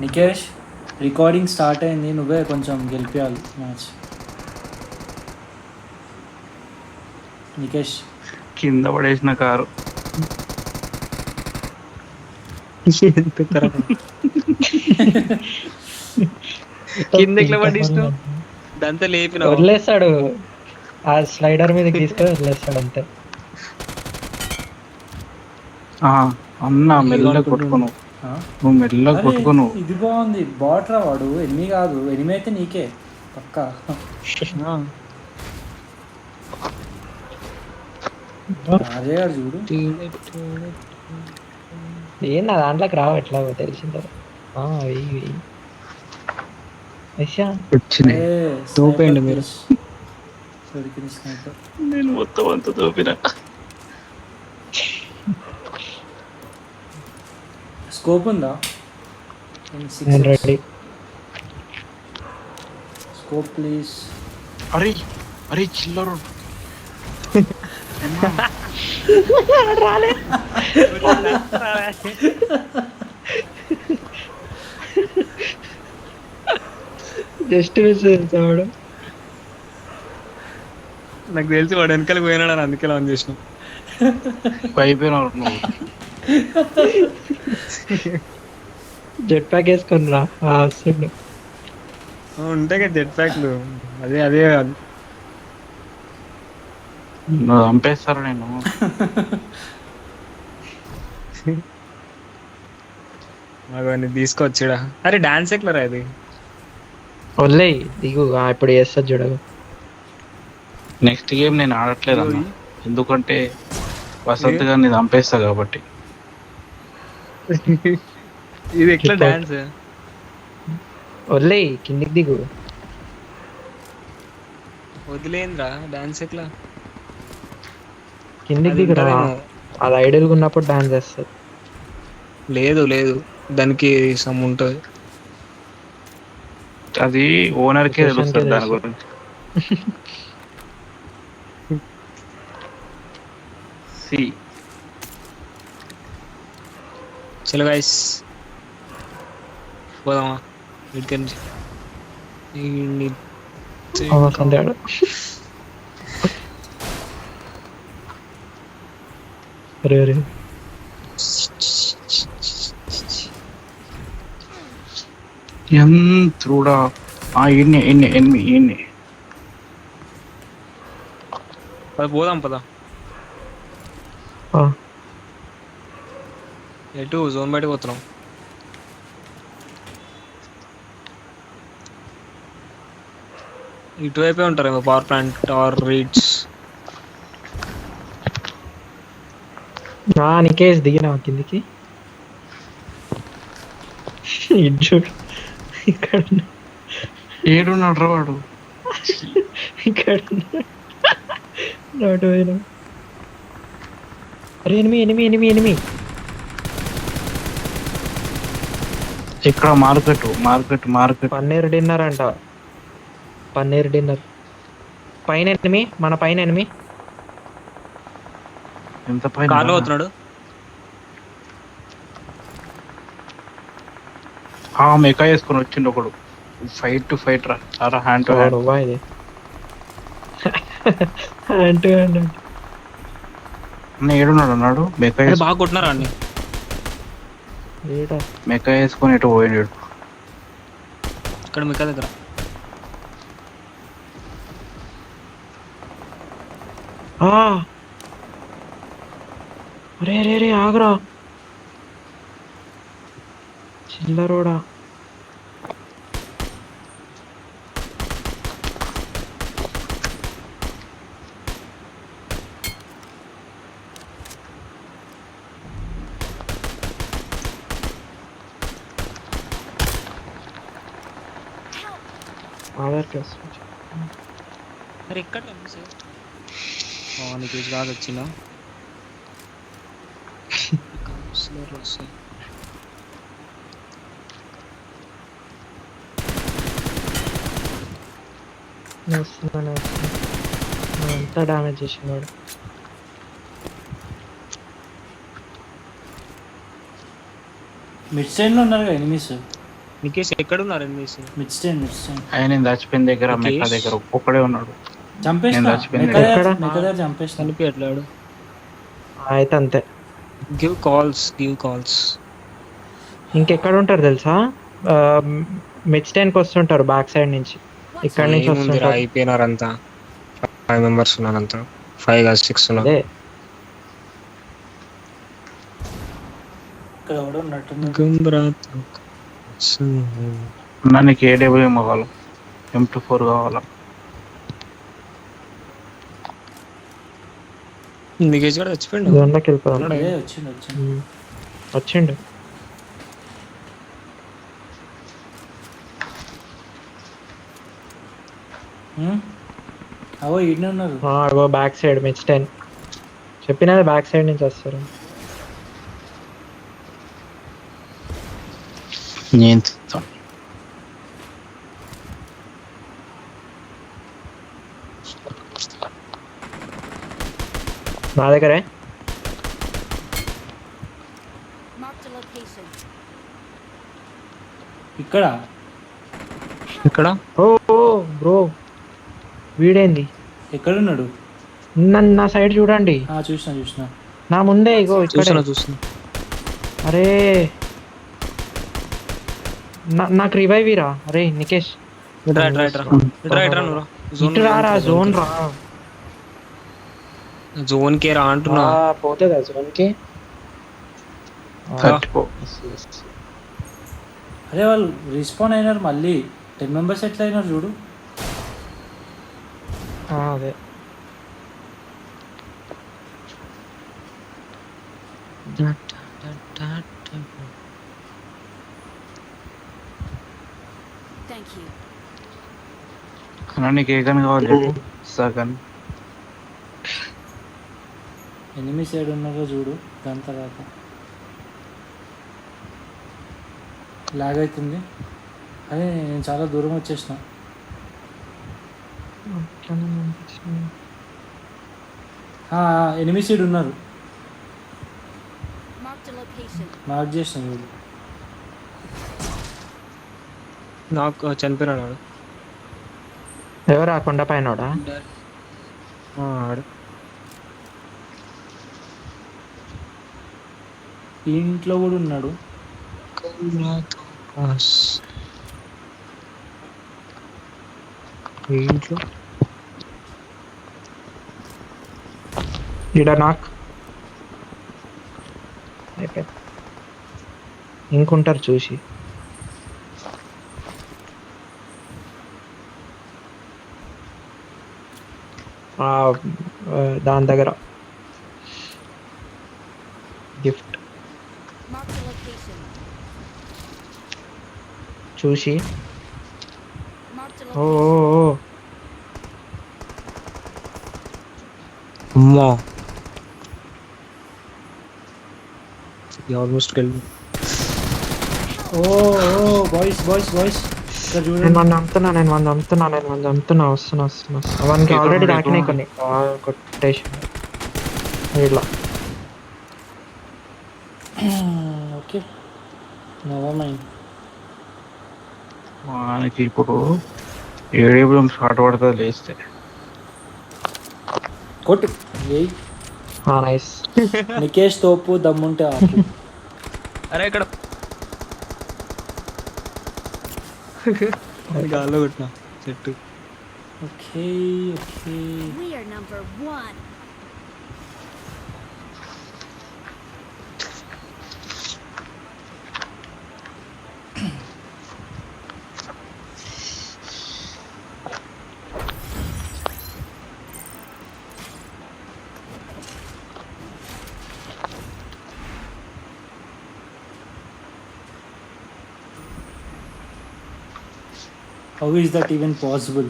Nikesh recording start అయింది, నువ్వే కొంచెం గెలిపించాలి మ్యాచ్. నికేష్ కింద పడేసిన కారు కింద ఎట్లా పడిస్తూ దంతా లేపిన వదిలేస్తాడు, ఆ స్లైడర్ మీద తీసుకొని వదిలేస్తాడు అంతే. అన్న మెల్ల కొట్టుకోను, నువ్వు మెల్ల కొట్టుకోను. ఇది బాగుంది, బాట్ రా వాడు, ఎనిమి కాదు. ఎనిమి అయితే నీకే పక్కా. అదే గారు చూడు, ఏం నా దాంట్లోకి రావు ఎట్లా తెలిసిందో. వెయ్యి వచ్చినాయి తోపేయండి మీరు. దొరికింది స్నైపర్. నేను మొత్తం అంతా తోపిన. స్కోప్ ఉందా? రెడీ. Scope please. అరే అరే చిల్లరు జస్ట్ మిస్ వాడు. నాకు తెలిసి వాడు వెనకాల పోయినాడు అని అందుకే ఆన్ చేసిన. అయిపోయినావు నువ్వు. జెట్ ప్యాక్ వేసుకొని రా వస్తుండు. ఉంటాయి కదా జెట్ ప్యాక్లు, అదే అదే కాదు. నువ్వు చంపేస్తారు నేను. అవన్నీ తీసుకొచ్చిడా. అరే డాన్స్ ఎట్లరా ఇది? వదిలే దిగు, ఇప్పుడు చేస్తా చూడవు. నెక్స్ట్ గేమ్ నేను ఆడట్లేదు అన్న, ఎందుకంటే వసంత్ గారిని చంపేస్తా కాబట్టి. ఇది ఎట్లా డాన్స్? వదిలే కిందికి దిగు. వదిలేంద్రా డాన్స్ ఎట్లా? కిందికి దిగురా, అది ఐడియల్గా ఉన్నప్పుడు డాన్స్ చేస్తుంది. లేదు లేదు, దానికి సమ్ ఉంటుంది. అది ఓనర్కే తెలుస్తుంది దాని గురించి. చలో గైస్ పోదామా ఇక్కడి నుంచి. సంధ్యాడు అరే అరే ఎంత్రుడా. ఇన్ని ఇన్ని ఎన్ని ఇన్ని పోదాం పదా. ఎటు జోన్ బయటకు పోతున్నాం. ఇటువైపే ఉంటారేమో పవర్ ప్లాంట్ ఆర్ రీడ్స్. నికేష్ దిగినా కిందికి. చూడు ఇక్కడ ఏడున్నాడు వాడు. ఇక్కడ నాటు పోయినా. అరే ఎనిమి ఎనిమి ఎనిమి ఎనిమి. ఇక్కడ market market market. Paneer dinner అంట, పన్నీర్ డిన్నర్. పైన ఎనిమి, మన పైన ఎనిమి. ఎంత పైన కార్లో పోతున్నాడు. మెకా వేసుకొని వచ్చిండు ఒకడు. ఫైట్ టు ఫైట్ రా, చాలా హ్యాండ్ టు హ్యాండ్. ఇది హ్యాండ్ టు హ్యాండ్. ఏడున్నాడు అన్నాడు. మెకా బాగా కొట్టినారా అండి? మెకా వేసుకొని ఎటు పోయిండు. ఇక్కడ మెకా దగ్గర. రే రే రే ఆగరా చిల్లరోడా. ఆధార్ క్లాస్ అరే ఇక్కడ నీకు కాదు వచ్చినా. అంతా డామేజ్ చేసినాడు. మిడ్ సైడ్లో ఉన్నారు కదా ఎనిమిస్. నికేష్ ఎక్కడున్నారు enemies? Mid stain mid stain ఆయన నేను చచ్చిపోయిన దగ్గర ఓకే. మెక్క దగ్గర ఒక్కడే ఉన్నాడు. చంపేసిన నేను చచ్చిపోయింది. ఎక్కడ? మెక్క దగ్గర చంపేసిన. కనిపించట్లేడు. అయితే అంతే. Give calls. ఇంకెక్కడ ఉంటారు తెలుసా? మిడ్ స్టైన్కి వస్తుంటారు బ్యాక్ సైడ్ నుంచి. ఇక్కడ నుంచి ఏముందిరా, వస్తుంటారు. అయిపోయినారు అంతా. 5 మెంబర్స్ ఉన్నారు అంతా. 5 కాదు 6 ఉన్నారు. అదే ఇక్కడ కూడా ఉన్నట్టుంది. గుంబ్రాత్ అన్నా నీకు AWM కావాలి, M24 కావాలా? నికేష్ కూడా చచ్చిపోయిండు. జోన్లోకి వెళ్ళిపోదాం. అదే వచ్చిండు. వచ్చిండు. అవో ఈడనే ఉన్నారు. అగో బ్యాక్ సైడ్ మిడ్ స్టైన్. చెప్పినా బ్యాక్ సైడ్ నుంచి వస్తారు. నేను చూస్తాను. నా దగ్గరే. Marked a location. ఇక్కడ ఇక్కడ ఓ బ్రో, వీడేంది? ఎక్కడున్నాడు? నా సైడ్ చూడండి. చూసిన నా ముందే ఇగో ఇక్కడ. చూస్తున్నా. అరే నాకు రివైవ్ ఇరా. అరే నికేష్ ఇట్రా నువ్వు. ఇటు రారా, జోన్ రా. జోన్ కే రా అంటున్నా. పోతుందా జోన్ కి? చచ్చిపో. అరే వాళ్ళు రిస్పాన్ అయినారు మళ్ళీ. 10 మెంబర్స్ ఎట్లా అయినారు చూడు. అదే Thank you. అన్నా నీకు ఏ గన్ కావాలి చెప్పు, సగన్. ఎనిమిది సైడ్ ఉన్నారో చూడు. దాని తర్వాత లాగ్ అవుతుంది. అదే నేను చాలా దూరం వచ్చేసిన. ఎనిమిది సైడ్ ఉన్నారు. Marked a location. మార్క్ చేసిన చూడు. నాకు చనిపోయినాడు వాడు. ఎవరు? ఆ కొండ పైన ఆడు. ఈ ఇంట్లో కూడా ఉన్నాడు. ఇంట్లో ఇడ నాకు ఇంకుంటారు చూసి. దాని దగ్గర గిఫ్ట్ Marked a location. చూసి. Marked a ఓ location. అమ్మా ఆల్మోస్ట్ వెళ్ళి. బాయ్స్ ఇక్కడ నేను చూడండి. వంద అమ్ముతున్నా. వస్తున్నా. వానికి ఆల్రెడీ దాకినాయి కొన్ని. కొట్టేసి ఇలా. Okay never mind. మనకి ఇప్పుడు AWM షార్ట్ పడుతుంది లేస్తే. కొట్టు. ఏయ్ నైస్. నికేష్ తోపు దమ్ముంటే ఆపు. అరే ఇక్కడ గాల్లో కొట్టినా చెట్టు. Okay We are number 1. How is that even possible?